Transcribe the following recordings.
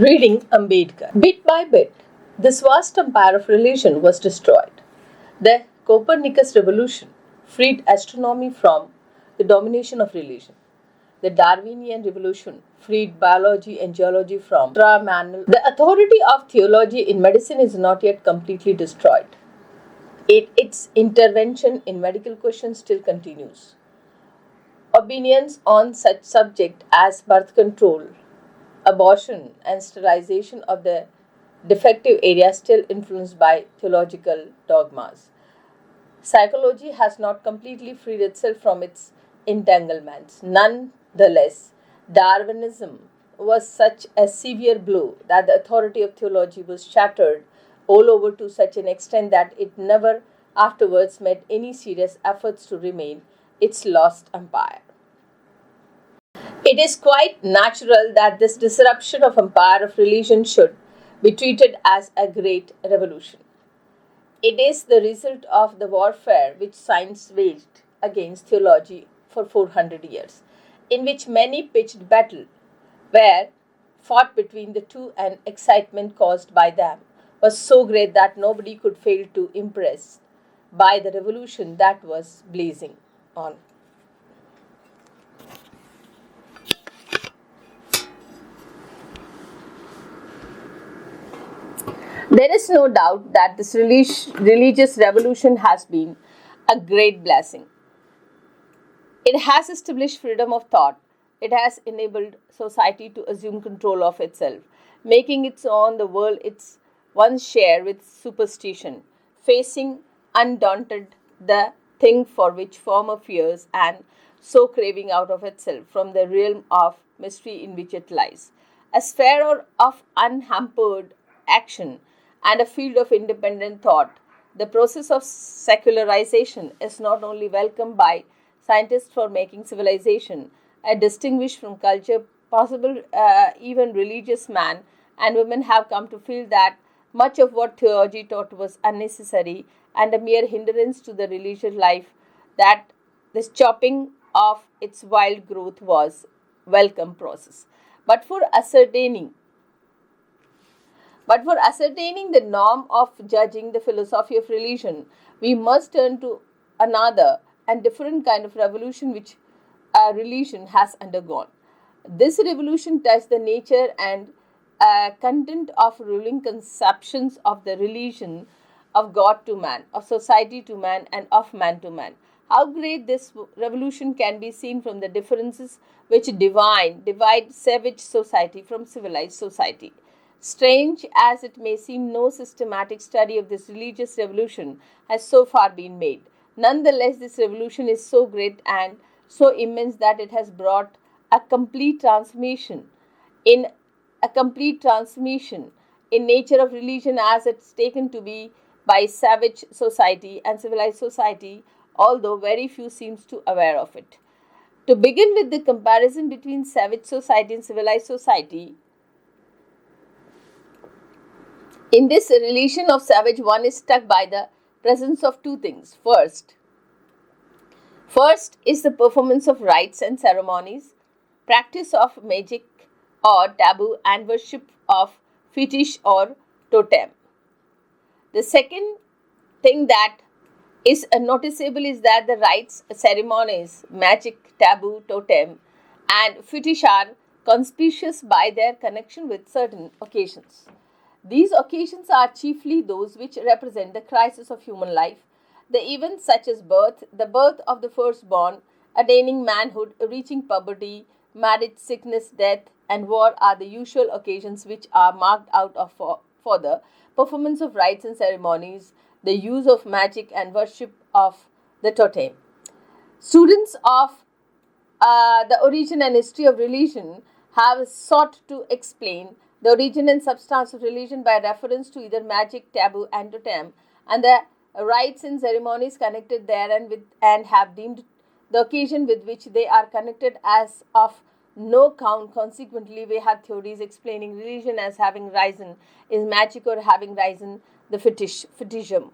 Reading Ambedkar. Bit by bit, this vast empire of religion was destroyed. The Copernicus revolution freed astronomy from the domination of religion. The Darwinian revolution freed biology and geology from ultra-manual. The authority of theology in medicine is not yet completely destroyed. Its intervention in medical questions still continues. Opinions on such subjects as birth control, abortion, and sterilization of the defective areas still influenced by theological dogmas. Psychology has not completely freed itself from its entanglements. Nonetheless, Darwinism was such a severe blow that the authority of theology was shattered all over to such an extent that it never afterwards made any serious efforts to remain its lost empire. It is quite natural that this disruption of empire of religion should be treated as a great revolution. It is the result of the warfare which science waged against theology for 400 years, in which many pitched battle were fought between the two, and excitement caused by them was so great that nobody could fail to impress by the revolution that was blazing on. There is no doubt that this religious revolution has been a great blessing. It has established freedom of thought. It has enabled society to assume control of itself, making its own the world its once share with superstition, facing undaunted the thing for which former fears and so craving out of itself from the realm of mystery in which it lies. A sphere of unhampered action and a field of independent thought, the process of secularization is not only welcomed by scientists for making civilization a distinguished from culture possible, even religious man and women have come to feel that much of what theology taught was unnecessary and a mere hindrance to the religious life, that this chopping of its wild growth was welcome process. But for ascertaining but for ascertaining the norm of judging the philosophy of religion, we must turn to another and different kind of revolution which religion has undergone. This revolution touched the nature and content of ruling conceptions of the religion, of God to man, of society to man, and of man to man. How great this revolution can be seen from the differences which divide savage society from civilized society. Strange as it may seem, no systematic study of this religious revolution has so far been made. Nonetheless, this revolution is so great and so immense that it has brought a complete transformation in nature of religion as it's taken to be by savage society and civilized society, although very few seems to aware of it. To begin with the comparison between savage society and civilized society, in this relation of savage, one is struck by the presence of two things. First is the performance of rites and ceremonies, practice of magic or taboo, and worship of fetish or totem. The second thing that is noticeable is that the rites, ceremonies, magic, taboo, totem, and fetish are conspicuous by their connection with certain occasions. These occasions are chiefly those which represent the crisis of human life, the events such as birth, the birth of the firstborn, attaining manhood, reaching puberty, marriage, sickness, death, and war are the usual occasions which are marked out for the performance of rites and ceremonies, the use of magic, and worship of the totem. Students of the origin and history of religion have sought to explain the origin and substance of religion by reference to either magic, taboo, and totem, and the rites and ceremonies connected there and have deemed the occasion with which they are connected as of no count. Consequently, we have theories explaining religion as having risen is magic or having risen the fetishism.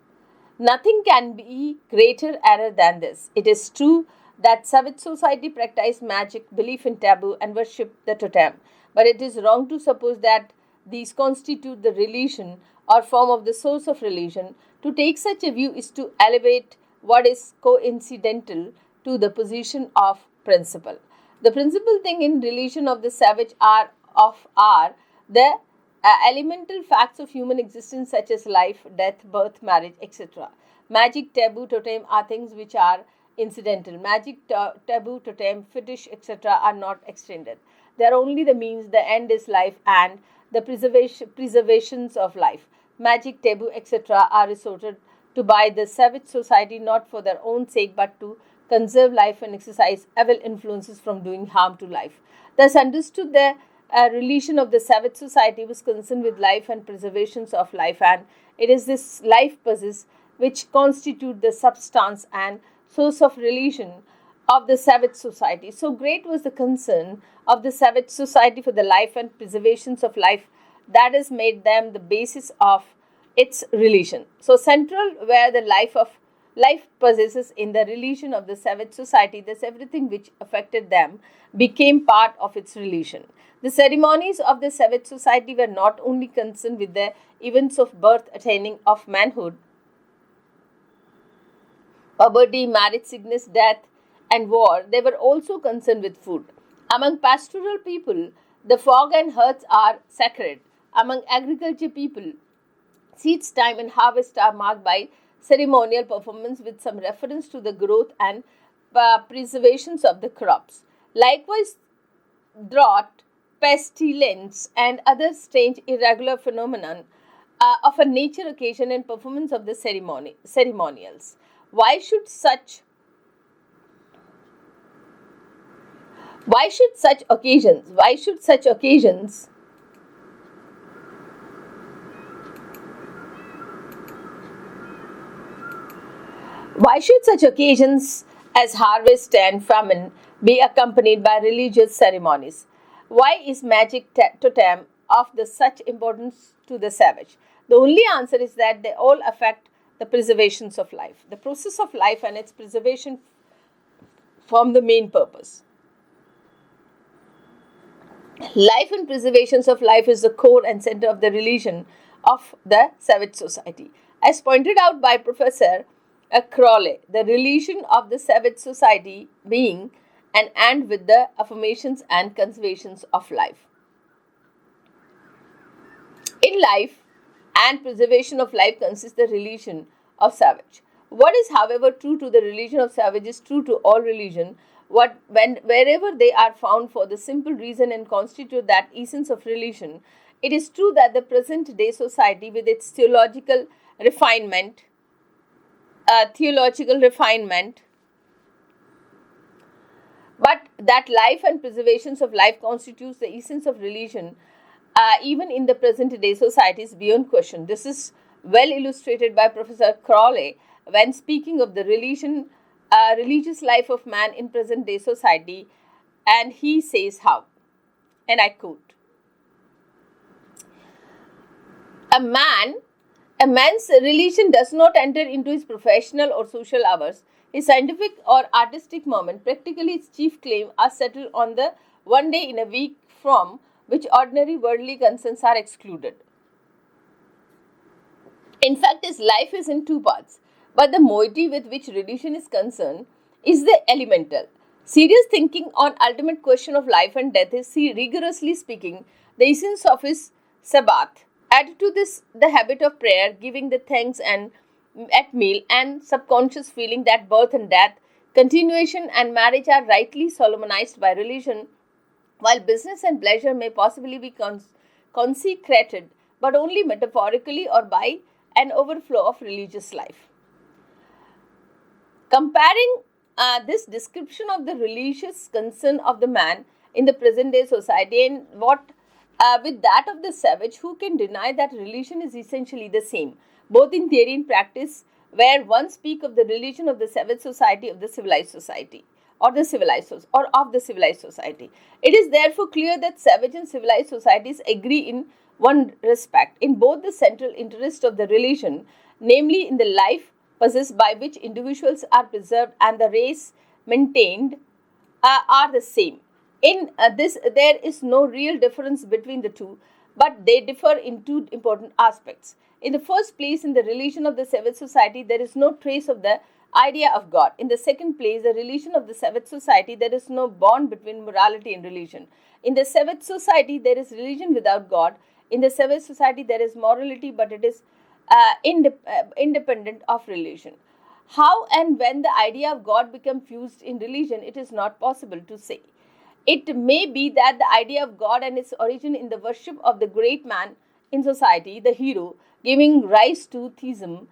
Nothing can be greater error than this. It is true that savage society practiced magic, belief in taboo, and worship the totem. But it is wrong to suppose that these constitute the relation or form of the source of relation. To take such a view is to elevate what is coincidental to the position of principle. The principal thing in relation of the savage are the elemental facts of human existence such as life, death, birth, marriage, etc. Magic, taboo, totem are things which are incidental. Magic, taboo, totem, fetish, etc. are not extended. They are only the means, the end is life and the preservations of life. Magic, taboo, etc. are resorted to by the savage society not for their own sake but to conserve life and exercise evil influences from doing harm to life. Thus understood the relation of the savage society was concerned with life and preservations of life, and it is this life possess which constitute the substance and source of relation of the savage society. So great was the concern of the savage society for the life and preservations of life that has made them the basis of its relation. So central where the life possesses in the relation of the savage society, thus everything which affected them became part of its relation. The ceremonies of the savage society were not only concerned with the events of birth, attaining of manhood, poverty, marriage, sickness, death, and war, they were also concerned with food. Among pastoral people, the fog and hearths are sacred. Among agriculture people, seeds time and harvest are marked by ceremonial performance with some reference to the growth and preservations of the crops. Likewise, drought, pestilence, and other strange irregular phenomenon of a nature occasion and performance of the ceremonials. Why should such why should such occasions why should such occasions Why should such occasions as harvest and famine be accompanied by religious ceremonies? Why is magic totem of the such importance to the savage? The only answer is that they all affect the preservations of life. The process of life and its preservation form the main purpose. Life and preservations of life is the core and center of the religion of the savage society. As pointed out by Professor Crowley, the religion of the savage society being an and with the affirmations and conservations of life. In life and preservation of life consists the religion of savage. What is, however, true to the religion of savage is true to all religion. Wherever they are found for the simple reason and constitute that essence of religion, it is true that the present day society, with its refinement, theological refinement, but that life and preservations of life constitutes the essence of religion, even in the present day society, is beyond question. This is well illustrated by Professor Crowley when speaking of the religious life of man in present day society, and he says how, and I quote, a man's religion does not enter into his professional or social hours, his scientific or artistic moment. Practically, its chief claim are settled on the one day in a week from which ordinary worldly concerns are excluded. In fact, his life is in two parts, but the moiety with which religion is concerned is the elemental. Serious thinking on ultimate question of life and death is, rigorously speaking, the essence of his Sabbath. Add to this the habit of prayer, giving the thanks and at meal, and subconscious feeling that birth and death, continuation and marriage are rightly solemnized by religion, while business and pleasure may possibly be consecrated, but only metaphorically or by an overflow of religious life. Comparing this description of the religious concern of the man in the present day society and with that of the savage, who can deny that religion is essentially the same, both in theory and practice, where one speak of the religion of the savage society, of the civilized society, or of the civilized society. It is therefore clear that savage and civilized societies agree in one respect, in both the central interest of the religion, namely in the life possessed by which individuals are preserved and the race maintained, are the same. In this, there is no real difference between the two. but they differ in two important aspects. In the first place, in the religion of the Savage Society, there is no trace of the idea of God. In the second place, the religion of the Savage Society, there is no bond between morality and religion. In the Savage Society, there is religion without God. In the Savage Society, there is morality, but it is independent of religion. How and when the idea of God becomes fused in religion, it is not possible to say. It may be that the idea of God and its origin in the worship of the great man in society, the hero, giving rise to theism,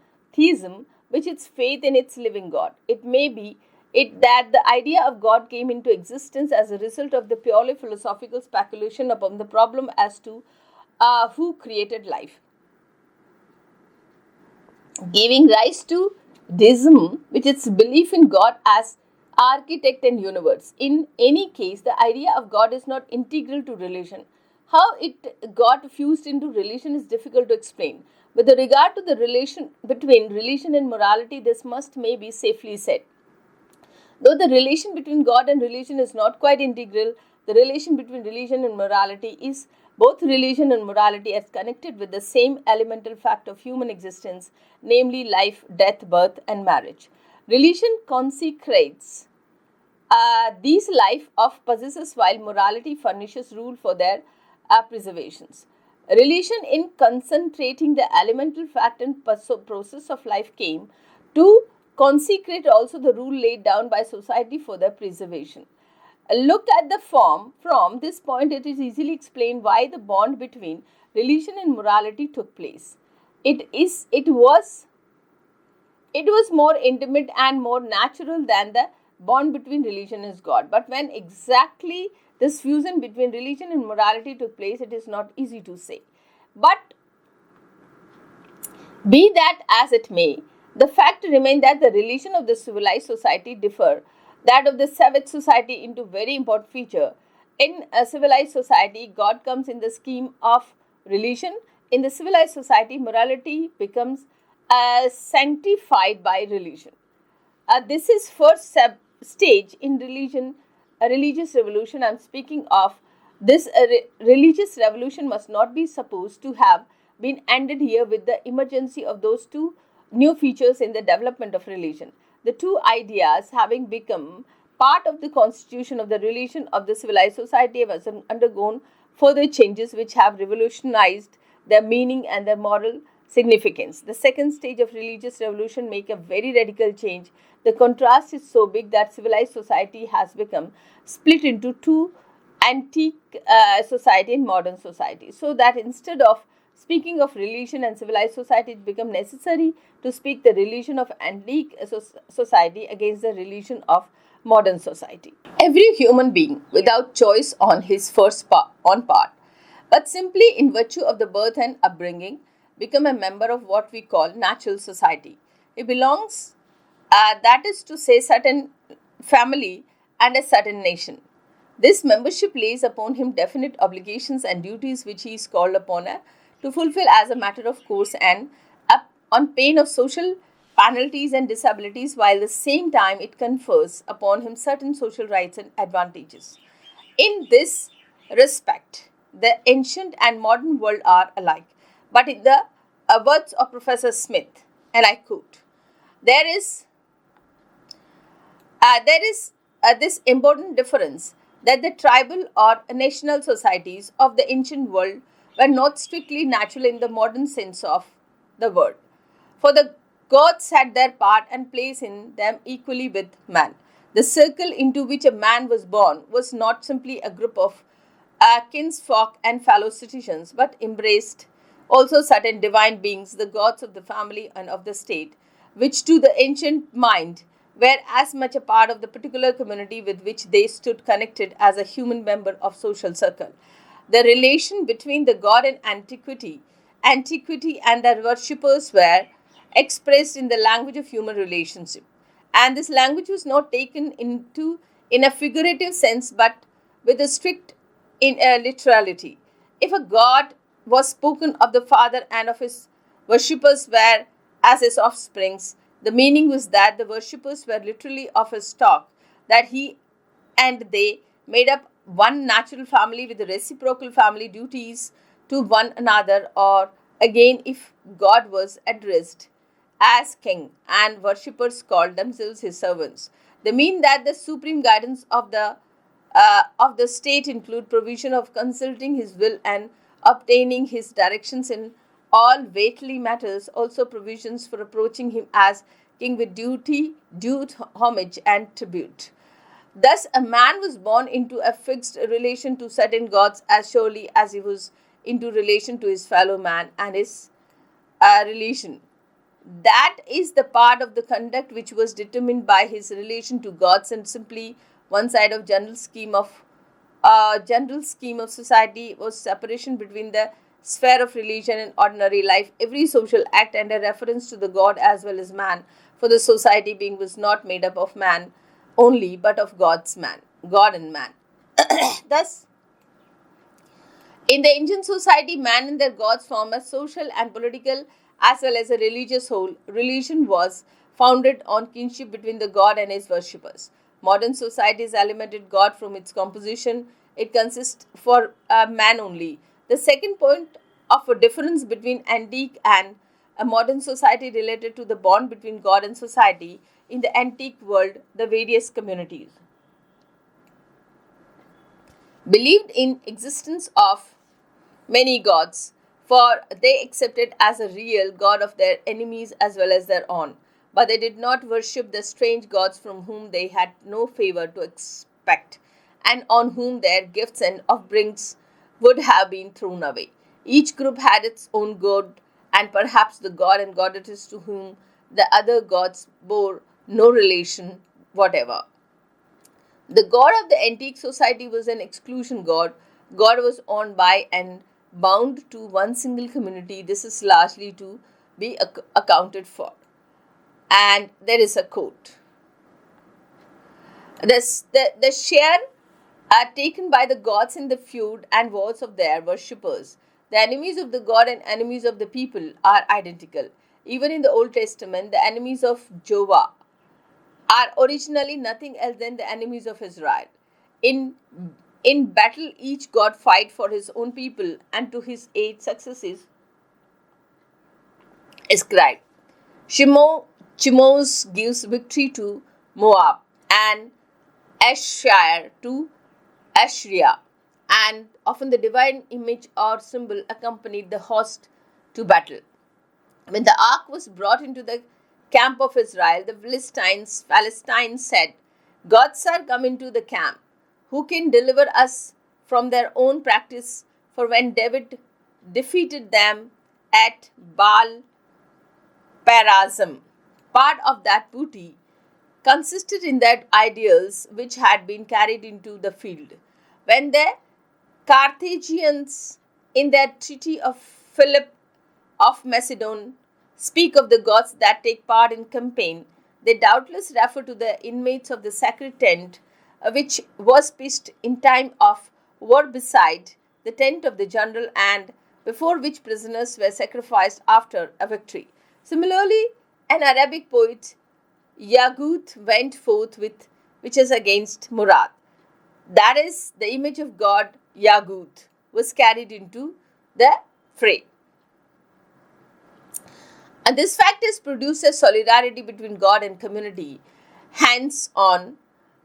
which is faith in its living God. It may be that the idea of God came into existence as a result of the purely philosophical speculation upon the problem as to who created life, giving rise to deism, which is belief in God as architect and universe. In any case, the idea of God is not integral to religion. How it got fused into religion is difficult to explain. With regard to the relation between religion and morality, this must may be safely said. Though the relation between God and religion is not quite integral, the relation between religion and morality is. Both religion and morality are connected with the same elemental fact of human existence, namely life, death, birth, and marriage. Religion consecrates these life of possessors while morality furnishes rule for their preservations. Religion, in concentrating the elemental fact and process of life, came to consecrate also the rule laid down by society for their preservation. Look at the form. From this point, it is easily explained why the bond between religion and morality took place. It was more intimate and more natural than the bond between religion and God. But when exactly this fusion between religion and morality took place, it is not easy to say. But be that as it may, the fact remains that the religion of the civilized society differ that of the savage society into very important feature. In a civilized society, God comes in the scheme of religion. In the civilized society, morality becomes sanctified by religion. This is first stage in religion, a religious revolution. I'm speaking of this religious revolution must not be supposed to have been ended here with the emergency of those two new features in the development of religion. The two ideas having become part of the constitution of the religion of the civilized society have undergone further changes which have revolutionized their meaning and their moral significance. The second stage of religious revolution make a very radical change. The contrast is so big that civilized society has become split into two, antique society and modern society. So that instead of speaking of religion and civilized society, it became necessary to speak the religion of antique society against the religion of modern society. Every human being, without choice on his part, but simply in virtue of the birth and upbringing, become a member of what we call natural society. He belongs, that is to say, certain family and a certain nation. This membership lays upon him definite obligations and duties which he is called upon to fulfill as a matter of course and on pain of social penalties and disabilities, while at the same time it confers upon him certain social rights and advantages. In this respect, the ancient and modern world are alike. But in the words of Professor Smith, and I quote, there is this important difference that the tribal or national societies of the ancient world were not strictly natural in the modern sense of the word. For the gods had their part and place in them equally with man. The circle into which a man was born was not simply a group of kinsfolk and fellow citizens, but embraced also certain divine beings, the gods of the family and of the state, which to the ancient mind were as much a part of the particular community with which they stood connected as a human member of social circle. The relation between the god and antiquity and their worshippers were expressed in the language of human relationship. And this language was not taken into in a figurative sense but with a strict literality. If a god was spoken of the father and of his worshippers were as his offsprings, the meaning was that the worshippers were literally of his stock, that he and they made up one natural family with the reciprocal family duties to one another, or again, if God was addressed as king and worshippers called themselves his servants. They mean that the supreme guidance of the state include provision of consulting his will and obtaining his directions in all weighty matters, also provisions for approaching him as king with duty, due homage and tribute. Thus, a man was born into a fixed relation to certain gods as surely as he was into relation to his fellow man and his relation. That is the part of the conduct which was determined by his relation to gods, and simply one side of general scheme of society was separation between the sphere of religion and ordinary life. Every social act and a reference to the god as well as man, for the society being was not made up of man only, but of God and man. Thus, in the ancient society, man and their gods form a social and political as well as a religious whole. Religion was founded on kinship between the god and his worshippers. Modern society has eliminated God from its composition. It consists for man only. The second point of a difference between antique and a modern society related to the bond between God and society. In the antique world, the various communities believed in existence of many gods, for they accepted as a real god of their enemies as well as their own. But they did not worship the strange gods from whom they had no favor to expect, and on whom their gifts and offerings would have been thrown away. Each group had its own god, and perhaps the god and goddesses to whom the other gods bore no relation whatever. The god of the antique society was an exclusion god. God was owned by and bound to one single community. This is largely to be accounted for. And there is a quote. The share are taken by the gods in the feud and wars of their worshippers. The enemies of the god and enemies of the people are identical. Even in the Old Testament, the enemies of Jehovah are originally nothing else than the enemies of Israel. In in battle, each god fight for his own people, and to his aid success is ascribed. Chemos gives victory to Moab, and Ashshire to Ashria, and often the divine image or symbol accompanied the host to battle. When the ark was brought into the camp of Israel, the Philistines said, gods are come into the camp. Who can deliver us from their own practice? For when David defeated them at Baal Perazim, part of that booty consisted in that ideals which had been carried into the field. When the Carthaginians, in their treaty of Philip of Macedon, speak of the gods that take part in campaign, they doubtless refer to the inmates of the sacred tent, which was pitched in time of war beside the tent of the general, and before which prisoners were sacrificed after a victory. Similarly, an Arabic poet, Yagut, went forth with which is against Murad. That is, the image of God, Yagut, was carried into the fray. And this fact has produced a solidarity between God and community. Hence, on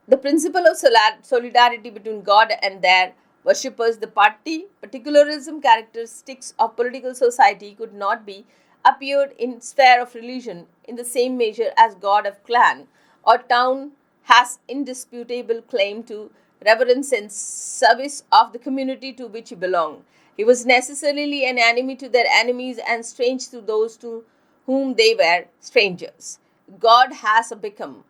the principle of solidarity between God and their worshippers, the particularism characteristics of political society could not be appeared in sphere of religion in the same measure as God of clan or town has indisputable claim to reverence and service of the community to which he belonged. He was necessarily an enemy to their enemies and strange to those to whom they were strangers. God has become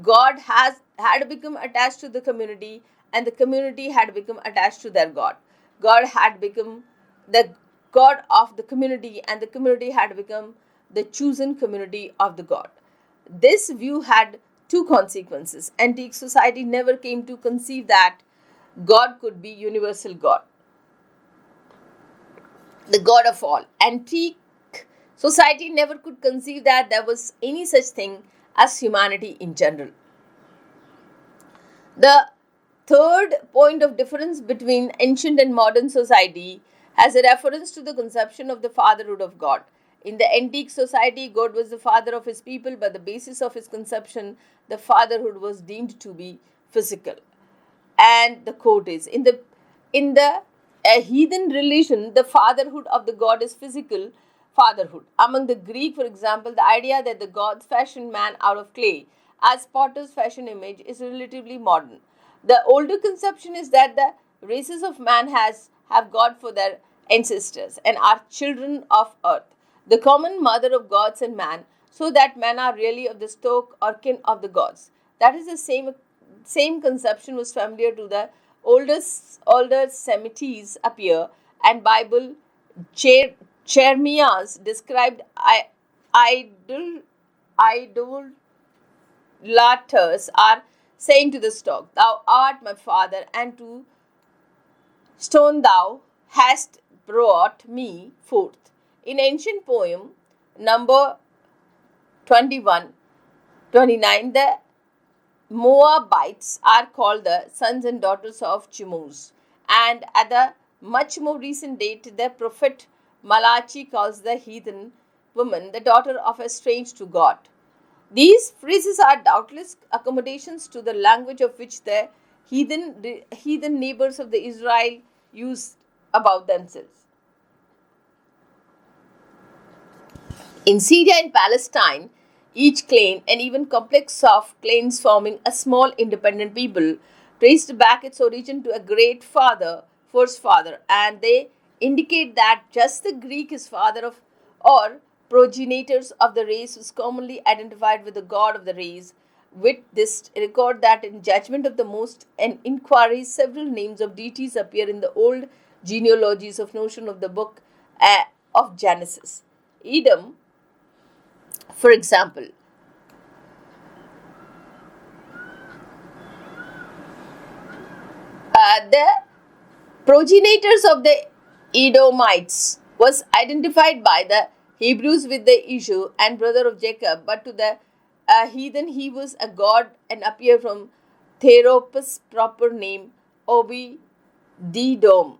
God had become attached to the community, and the community had become attached to their God. God had become the God of the community, and the community had become the chosen community of the God. This view had two consequences. Antique society never came to conceive that God could be universal God, the God of all. Antique society never could conceive that there was any such thing as humanity in general. The third point of difference between ancient and modern society as a reference to the conception of the fatherhood of God. In the antique society, God was the father of his people, but the basis of his conception, the fatherhood, was deemed to be physical. And the quote is, in the heathen religion, the fatherhood of the god is physical fatherhood. Among the Greek, for example, the idea that the gods fashioned man out of clay as potter's fashion image is relatively modern. The older conception is that the races of man has have God for their ancestors and are children of earth, the common mother of gods and man, so that men are really of the stock or kin of the gods. That is the same conception was familiar to the older Semites appear, and Bible Jeremiah described idol idolaters are saying to the stock, "Thou art my father, and to stone thou hast brought me forth." In ancient poem number 21, 29, the Moabites are called the sons and daughters of Chimuz. And at the much more recent date, the prophet Malachi calls the heathen woman the daughter of a strange to God. These phrases are doubtless accommodations to the language of which the heathen neighbors of the Israel used about themselves. In Syria and Palestine, each clan, and even complex of clans forming a small independent people, traced back its origin to a great father, first father, and they indicate that just the Greek is father of or progenitors of the race was commonly identified with the god of the race. With this record that in Judgment of the Most and Inquiries, several names of deities appear in the old genealogies of notion of the book of Genesis. Edom, for example, the progenitors of the Edomites was identified by the Hebrews with the Esau and brother of Jacob, but to the heathen he was a god and appeared from Theropus' proper name Obi Dedom,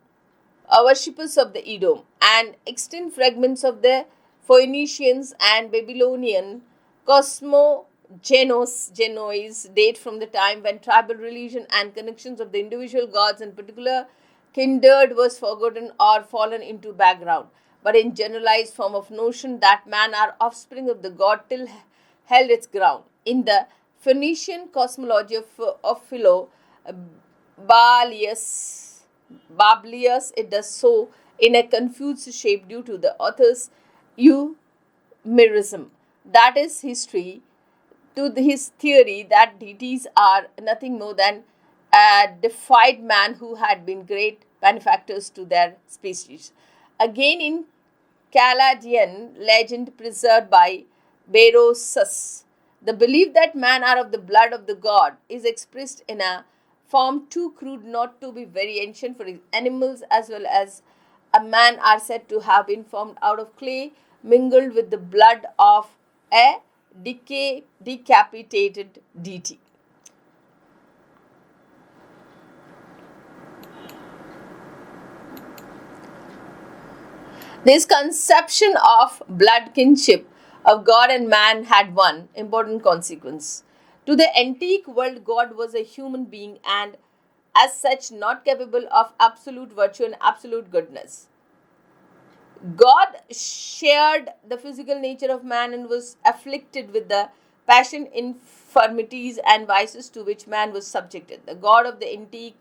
worshippers of the Edom, and extant fragments of the Phoenicians and Babylonian cosmogenoes date from the time when tribal religion and connections of the individual gods and particular kindred was forgotten or fallen into background. But in generalized form of notion that man are offspring of the god till held its ground. In the Phoenician cosmology of Philo, Balius, Bablius, it does so in a confused shape due to the author's eumerism. That is history to his theory that deities are nothing more than a deified man who had been great benefactors to their species. Again, in Caladian legend preserved by Berosus, the belief that men are of the blood of the god is expressed in a form too crude not to be very ancient, for animals as well as a man are said to have been formed out of clay mingled with the blood of a decapitated deity. This conception of blood kinship of God and man had one important consequence. To the antique world, God was a human being and, as such, not capable of absolute virtue and absolute goodness. God shared the physical nature of man and was afflicted with the passion, infirmities, and vices to which man was subjected. The God of the antique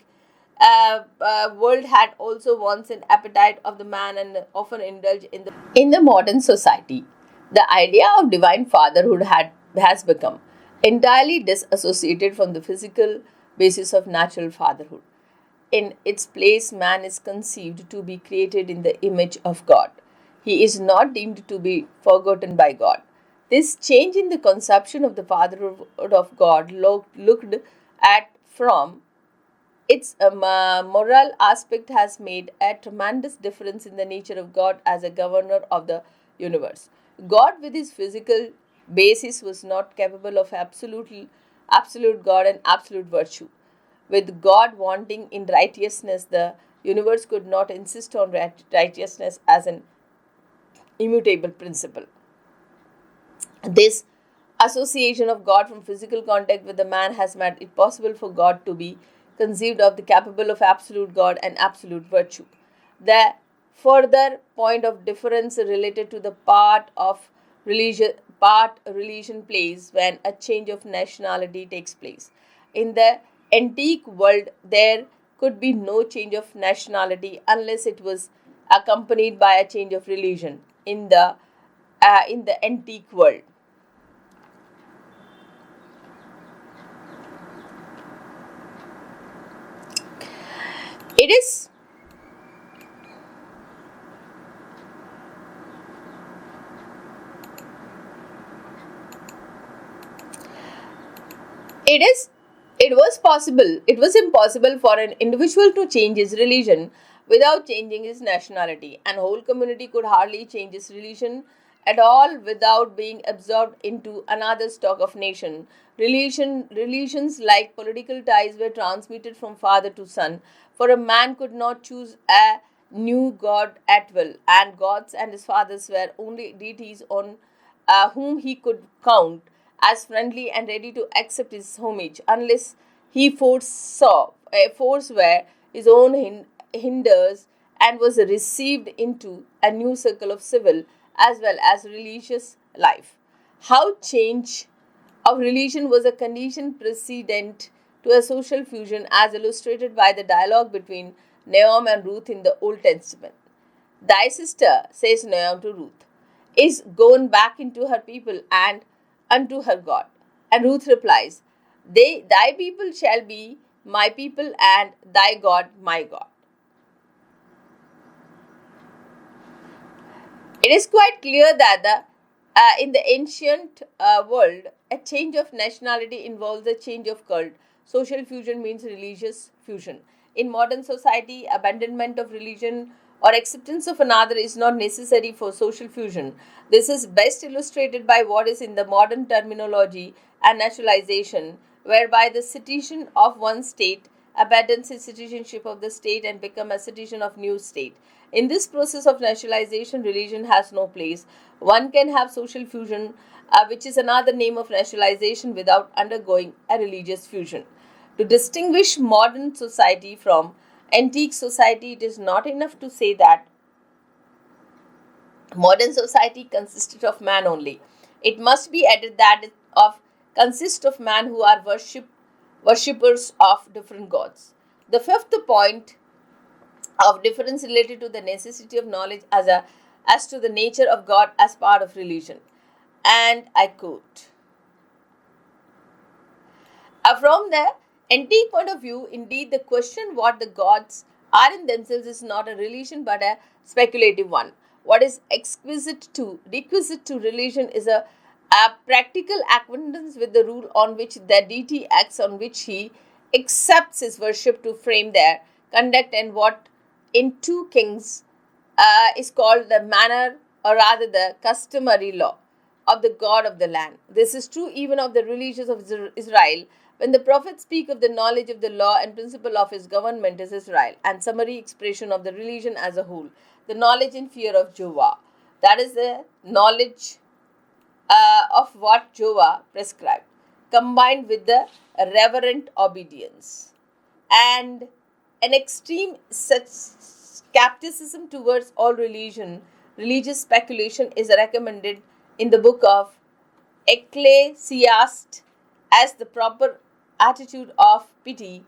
world had also wants and appetite of the man and often indulged in the modern society. The idea of divine fatherhood has become entirely disassociated from the physical basis of natural fatherhood. In its place, man is conceived to be created in the image of God. He is not deemed to be forgotten by God. This change in the conception of the fatherhood of God looked at from its moral aspect has made a tremendous difference in the nature of God as a governor of the universe. God, with his physical basis, was not capable of absolute God and absolute virtue. With God wanting in righteousness, the universe could not insist on righteousness as an immutable principle. This association of God from physical contact with the man has made it possible for God to be conceived of the capable of absolute God and absolute virtue. The further point of difference related to the part religion plays when a change of nationality takes place. In the antique world, there could be no change of nationality unless it was accompanied by a change of religion in the antique world. It is it is it was impossible for an individual to change his religion without changing his nationality, and whole community could hardly change his religion at all without being absorbed into another stock of nation. Religions like political ties were transmitted from father to son, for a man could not choose a new god at will, and gods and his fathers were only deities on whom he could count as friendly and ready to accept his homage, unless he foresaw a force where his own hinders and was received into a new circle of civil as well as religious life. How change of religion was a condition precedent to a social fusion, as illustrated by the dialogue between Naomi and Ruth in the Old Testament. Thy sister, says Naomi to Ruth, is gone back into her people and unto her God. And Ruth replies, thy people shall be my people, and thy God my God. It is quite clear that in the ancient world, a change of nationality involves a change of cult. Social fusion means religious fusion. In modern society, abandonment of religion or acceptance of another is not necessary for social fusion. This is best illustrated by what is in the modern terminology and nationalization, whereby the citizen of one state abandons his citizenship of the state and become a citizen of new state. In this process of nationalization, religion has no place. One can have social fusion, which is another name of nationalization, without undergoing a religious fusion. To distinguish modern society from antique society, it is not enough to say that modern society consisted of man only. It must be added that it of consists of man who are worshippers of different gods. The fifth point of difference related to the necessity of knowledge as to the nature of God as part of religion. And I quote, from the antique point of view, indeed, the question what the gods are in themselves is not a religion but a speculative one. What is requisite to religion is a practical acquaintance with the rule on which the deity acts, on which he accepts his worship to frame their conduct, and what in 2 Kings is called the manner, or rather the customary law of the God of the land. This is true even of the religions of Israel. When the prophets speak of the knowledge of the law and principle of his government is Israel, and summary expression of the religion as a whole, the knowledge and fear of Jehovah. That is the knowledge of what Jehovah prescribed, combined with the reverent obedience and an extreme skepticism towards all religious speculation is recommended in the book of Ecclesiastes as the proper attitude of pity.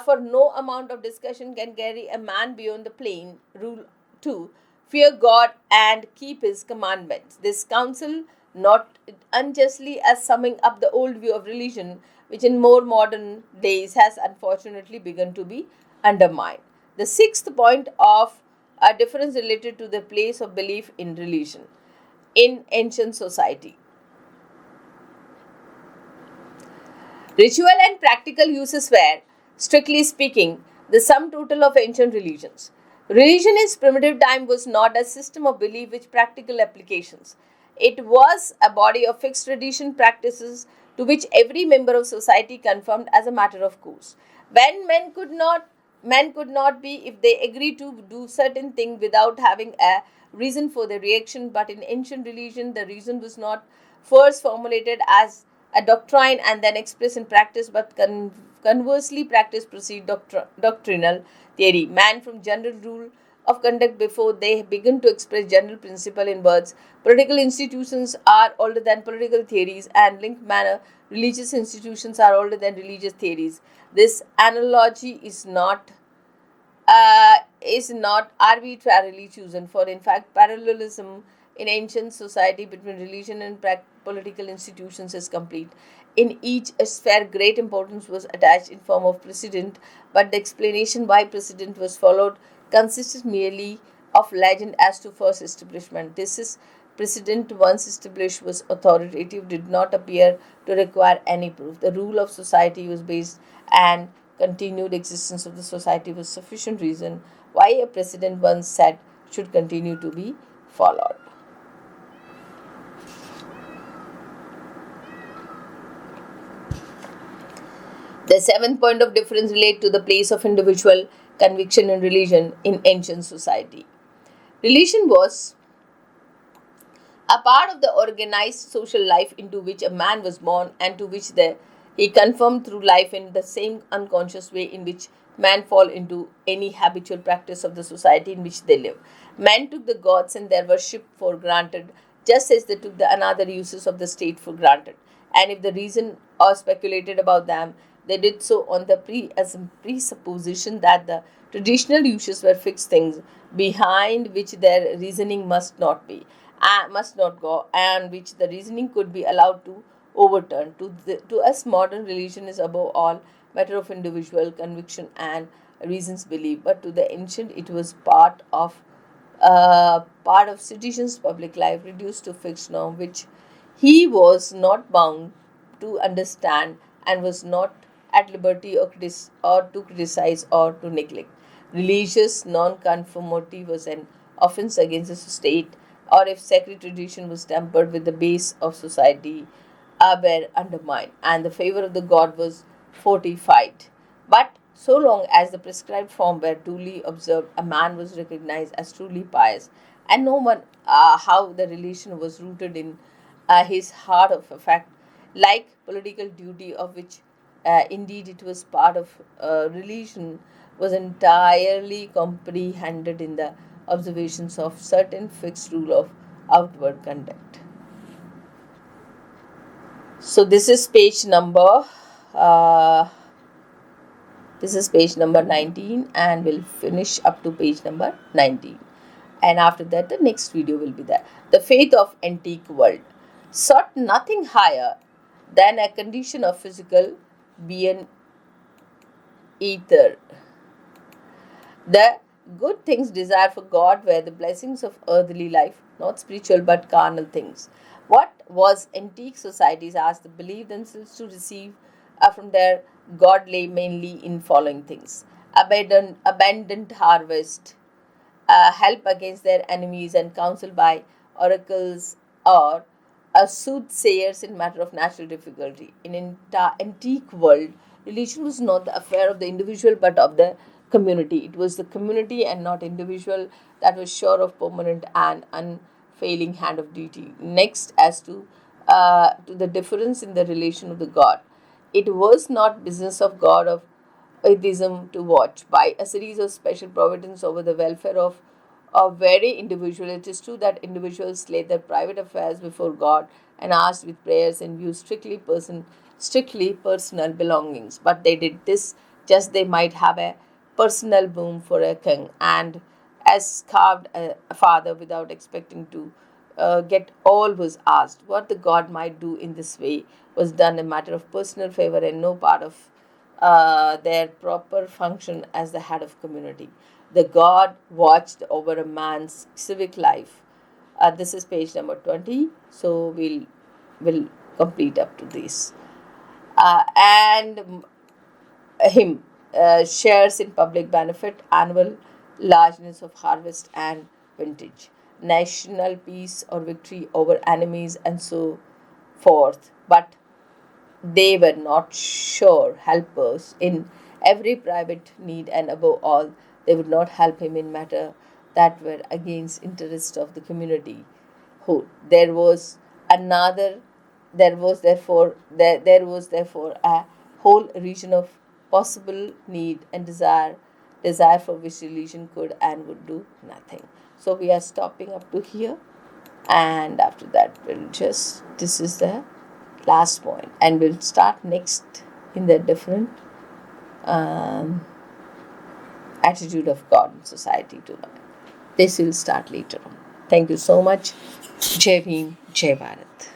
For no amount of discussion can carry a man beyond the plain rule to fear God and keep his commandments. This counsel, not unjustly as summing up the old view of religion, which in more modern days has unfortunately begun to be undermined. The sixth point of a difference related to the place of belief in religion in ancient society. Ritual and practical uses were, strictly speaking, the sum total of ancient religions. Religion in primitive time was not a system of belief with practical applications. It was a body of fixed tradition practices to which every member of society conformed as a matter of course. When men could not men could not be if they agree to do certain thing without having a reason for the reaction. But in ancient religion, the reason was not first formulated as a doctrine and then expressed in practice, but conversely, practice precede doctrinal theory. Man from general rule of conduct before they begin to express general principle in words. Political institutions are older than political theories, and linked manner religious institutions are older than religious theories. This analogy is not arbitrarily chosen, for in fact parallelism in ancient society between religion and political institutions is complete. In each sphere great importance was attached in form of precedent, but the explanation why precedent was followed consisted merely of legend as to first establishment. This is precedent once established was authoritative, did not appear to require any proof. The rule of society was based, and continued existence of the society was sufficient reason why a precedent once set should continue to be followed. The seventh point of difference relates to the place of individual conviction in religion in ancient society. Religion was a part of the organized social life into which a man was born and to which he conformed through life in the same unconscious way in which men fall into any habitual practice of the society in which they live. Men took the gods and their worship for granted, just as they took the another uses of the state for granted. And if the reason or speculated about them, they did so on the presupposition that the traditional uses were fixed things behind which their reasoning must not go, and which the reasoning could be allowed to overturn. To us, modern religion is above all matter of individual conviction and reasons belief, but to the ancient it was part of citizens' public life, reduced to fixed norm, which he was not bound to understand and was not at liberty or to criticize or to neglect. Religious non-conformity was an offense against the state, or if sacred tradition was tampered with, the base of society were undermined, and the favor of the god was fortified. But so long as the prescribed form were duly observed, a man was recognized as truly pious, and no one how the relation was rooted in his heart of a fact, like political duty, of which indeed it was part of religion, was entirely comprehended in the observations of certain fixed rule of outward conduct. So uh, this is page number 19, and we'll finish up to page number 19, and after that the next video will be there. The faith of antique world sought nothing higher than a condition of physical being ether. The good things desired for God were the blessings of earthly life, not spiritual but carnal things. What was antique societies asked to believe themselves to receive from their God lay mainly in following things: abundant harvest, help against their enemies, and counsel by oracles or soothsayers in matter of natural difficulty. In antique world, religion was not the affair of the individual but of the community. It was the community and not individual that was sure of permanent and unfailing hand of duty. Next, as to the difference in the relation of the God, it was not business of God of atheism to watch by a series of special providence over the welfare of a very individual. It is true that individuals laid their private affairs before God and asked with prayers and used strictly personal belongings. But they did this just they might have a personal boom for a king, and as carved a father without expecting to get all was asked. What the God might do in this way was done a matter of personal favor and no part of their proper function as the head of community. The God watched over a man's civic life. This is page number 20. So we'll complete up to this. And him shares in public benefit, annual largeness of harvest and vintage, national peace or victory over enemies, and so forth. But they were not sure helpers in every private need, and above all, they would not help him in matter that were against interest of the community. Who there was another there was therefore a whole region of possible need and desire for which religion could and would do nothing. So we are stopping up to here, and after that we'll just this is the last point, and we'll start next in the different um, attitude of God in society to man. This will start later on. Thank you so much. Jai Bhim, Jai Bharat.